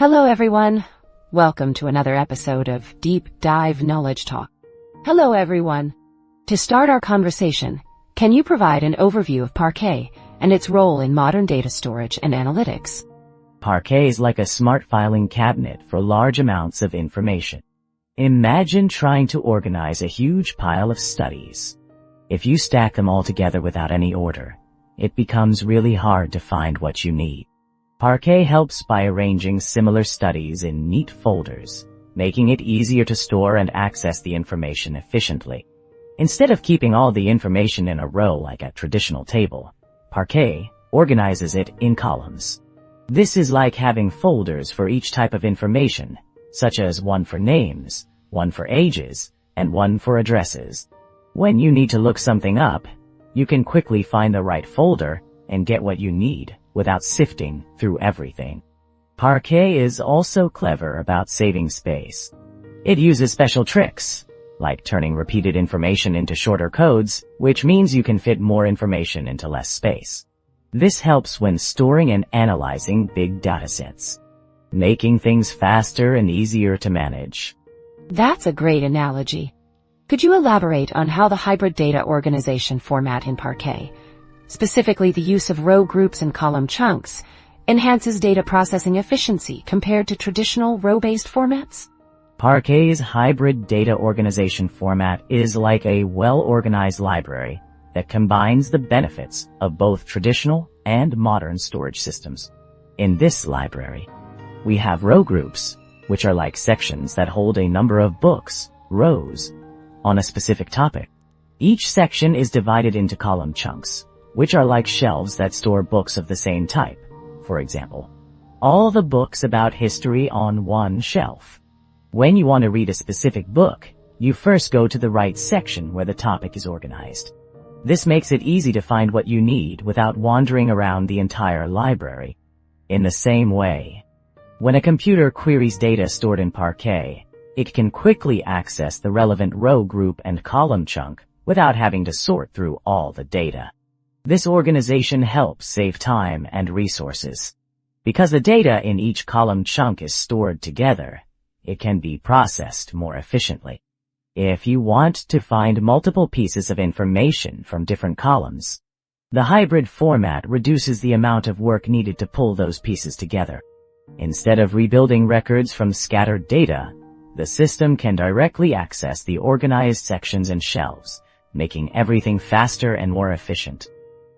Hello everyone. Welcome to another episode of Deep Dive Knowledge Talk. Hello everyone. To start our conversation, can you provide an overview of Parquet and its role in modern data storage and analytics? Parquet is like a smart filing cabinet for large amounts of information. Imagine trying to organize a huge pile of studies. If you stack them all together without any order, it becomes really hard to find what you need. Parquet helps by arranging similar studies in neat folders, making it easier to store and access the information efficiently. Instead of keeping all the information in a row like a traditional table, Parquet organizes it in columns. This is like having folders for each type of information, such as one for names, one for ages, and one for addresses. When you need to look something up, you can quickly find the right folder and get what you need without sifting through everything. Parquet is also clever about saving space. It uses special tricks, like turning repeated information into shorter codes, which means you can fit more information into less space. This helps when storing and analyzing big datasets, making things faster and easier to manage. That's a great analogy. Could you elaborate on how the hybrid data organization format in Parquet, specifically the use of row groups and column chunks, enhances data processing efficiency compared to traditional row-based formats? Parquet's hybrid data organization format is like a well-organized library that combines the benefits of both traditional and modern storage systems. In this library, we have row groups, which are like sections that hold a number of books, rows, on a specific topic. Each section is divided into column chunks, which are like shelves that store books of the same type. For example, all the books about history on one shelf. When you want to read a specific book, you first go to the right section where the topic is organized. This makes it easy to find what you need without wandering around the entire library. In the same way, when a computer queries data stored in Parquet, it can quickly access the relevant row group and column chunk without having to sort through all the data. This organization helps save time and resources. Because the data in each column chunk is stored together, it can be processed more efficiently. If you want to find multiple pieces of information from different columns, the hybrid format reduces the amount of work needed to pull those pieces together. Instead of rebuilding records from scattered data, the system can directly access the organized sections and shelves, making everything faster and more efficient,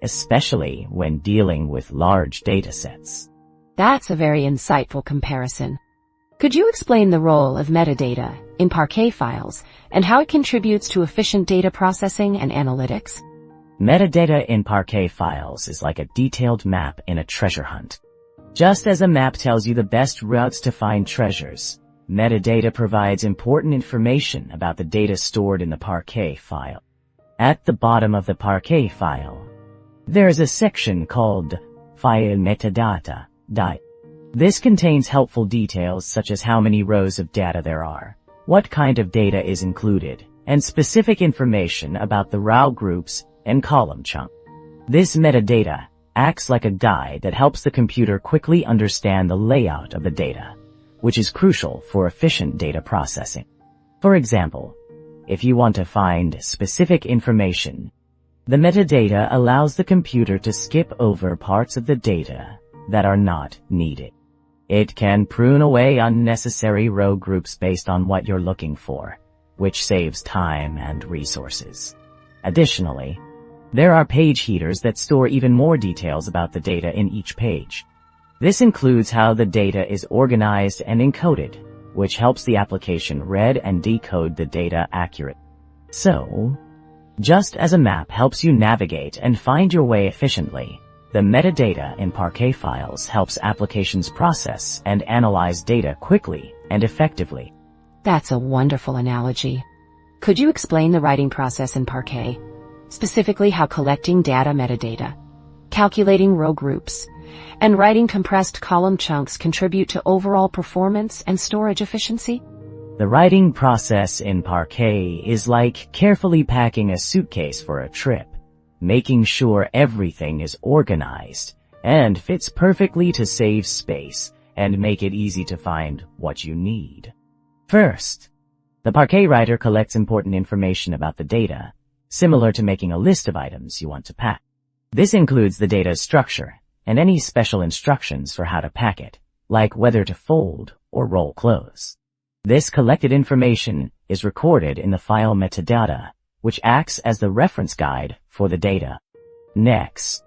especially when dealing with large datasets. That's a very insightful comparison. Could you explain the role of metadata in Parquet files and how it contributes to efficient data processing and analytics? Metadata in Parquet files is like a detailed map in a treasure hunt. Just as a map tells you the best routes to find treasures, metadata provides important information about the data stored in the Parquet file. At the bottom of the Parquet file, there is a section called File Metadata. This contains helpful details such as how many rows of data there are, what kind of data is included, and specific information about the row groups and column chunk. This metadata acts like a guide that helps the computer quickly understand the layout of the data, which is crucial for efficient data processing. For example, if you want to find specific information, the metadata allows the computer to skip over parts of the data that are not needed. It can prune away unnecessary row groups based on what you're looking for, which saves time and resources. Additionally, there are page headers that store even more details about the data in each page. This includes how the data is organized and encoded, which helps the application read and decode the data accurately. So, just as a map helps you navigate and find your way efficiently, the metadata in Parquet files helps applications process and analyze data quickly and effectively. That's a wonderful analogy. Could you explain the writing process in Parquet, specifically how collecting data metadata, calculating row groups, and writing compressed column chunks contribute to overall performance and storage efficiency? The writing process in Parquet is like carefully packing a suitcase for a trip, making sure everything is organized and fits perfectly to save space and make it easy to find what you need. First, the Parquet writer collects important information about the data, similar to making a list of items you want to pack. This includes the data's structure and any special instructions for how to pack it, like whether to fold or roll clothes. This collected information is recorded in the file metadata, which acts as the reference guide for the data. Next,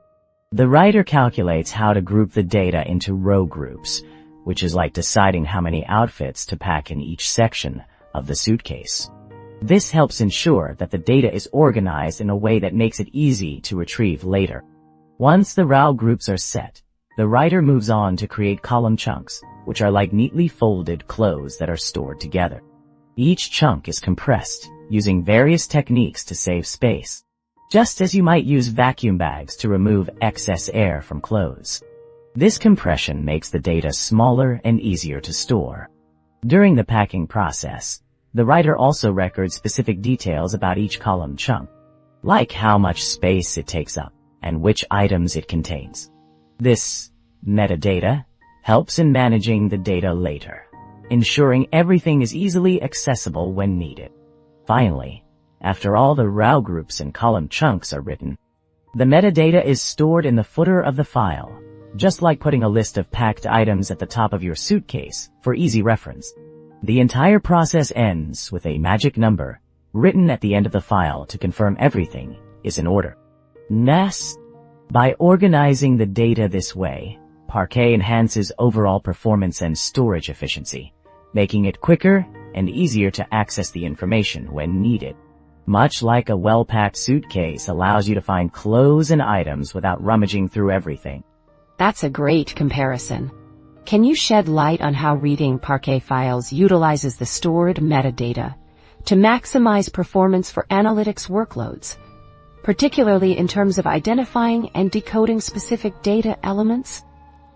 the writer calculates how to group the data into row groups, which is like deciding how many outfits to pack in each section of the suitcase. This helps ensure that the data is organized in a way that makes it easy to retrieve later. Once the row groups are set, the writer moves on to create column chunks, which are like neatly folded clothes that are stored together. Each chunk is compressed using various techniques to save space, just as you might use vacuum bags to remove excess air from clothes. This compression makes the data smaller and easier to store. During the packing process, the writer also records specific details about each column chunk, like how much space it takes up and which items it contains. This metadata helps in managing the data later, ensuring everything is easily accessible when needed. Finally, after all the row groups and column chunks are written, the metadata is stored in the footer of the file, just like putting a list of packed items at the top of your suitcase for easy reference. The entire process ends with a magic number written at the end of the file to confirm everything is in order. Next, by organizing the data this way, Parquet enhances overall performance and storage efficiency, making it quicker and easier to access the information when needed. Much like a well-packed suitcase allows you to find clothes and items without rummaging through everything. That's a great comparison. Can you shed light on how reading Parquet files utilizes the stored metadata to maximize performance for analytics workloads, particularly in terms of identifying and decoding specific data elements?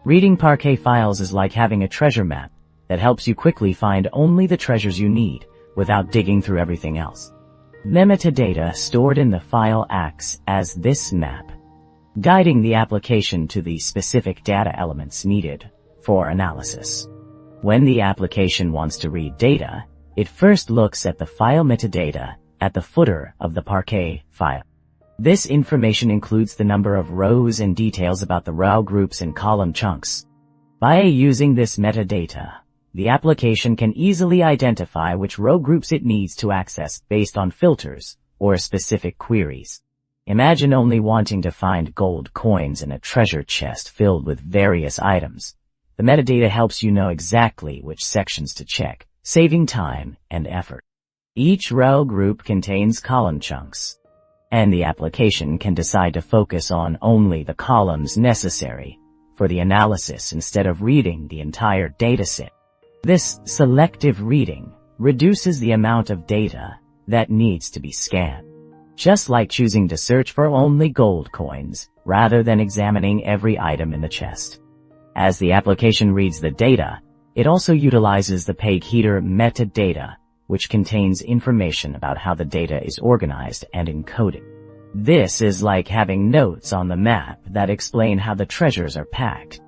Reading Parquet files is like having a treasure map that helps you quickly find only the treasures you need without digging through everything else. The metadata stored in the file acts as this map, guiding the application to the specific data elements needed for analysis. When the application wants to read data, it first looks at the file metadata at the footer of the Parquet file. This information includes the number of rows and details about the row groups and column chunks. By using this metadata, the application can easily identify which row groups it needs to access based on filters or specific queries. Imagine only wanting to find gold coins in a treasure chest filled with various items. The metadata helps you know exactly which sections to check, saving time and effort. Each row group contains column chunks, and the application can decide to focus on only the columns necessary for the analysis instead of reading the entire dataset. This selective reading reduces the amount of data that needs to be scanned, just like choosing to search for only gold coins rather than examining every item in the chest. As the application reads the data, it also utilizes the page header metadata, which contains information about how the data is organized and encoded. This is like having notes on the map that explain how the treasures are packed.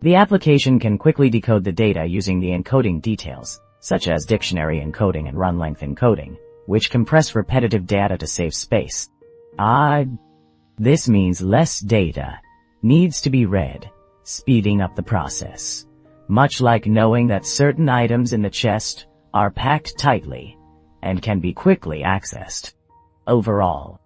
The application can quickly decode the data using the encoding details, such as dictionary encoding and run-length encoding, which compress repetitive data to save space. This means less data needs to be read, speeding up the process, much like knowing that certain items in the chest are packed tightly and can be quickly accessed. Overall,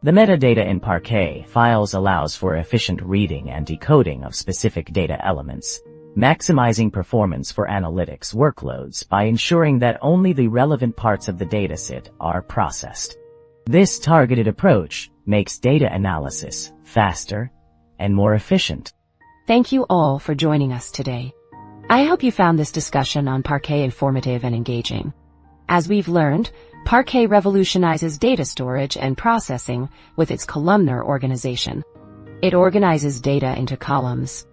the metadata in Parquet files allows for efficient reading and decoding of specific data elements, maximizing performance for analytics workloads by ensuring that only the relevant parts of the dataset are processed. This targeted approach makes data analysis faster and more efficient. Thank you all for joining us today. I hope you found this discussion on Parquet informative and engaging. As we've learned, Parquet revolutionizes data storage and processing with its columnar organization. It organizes data into columns,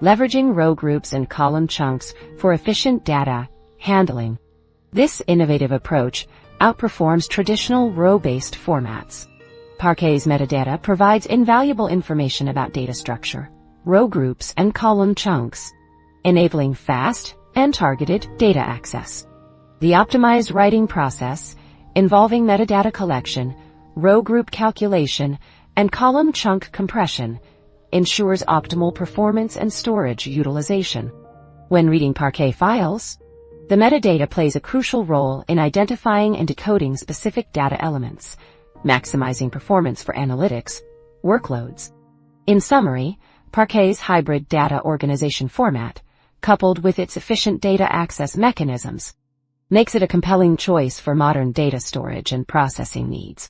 leveraging row groups and column chunks for efficient data handling. This innovative approach outperforms traditional row-based formats. Parquet's metadata provides invaluable information about data structure, row groups, and column chunks. enabling fast and targeted data access. The optimized writing process, involving metadata collection, row group calculation, and column chunk compression, ensures optimal performance and storage utilization. When reading Parquet files, the metadata plays a crucial role in identifying and decoding specific data elements, maximizing performance for analytics workloads. In summary, Parquet's hybrid data organization format, coupled with its efficient data access mechanisms, makes it a compelling choice for modern data storage and processing needs.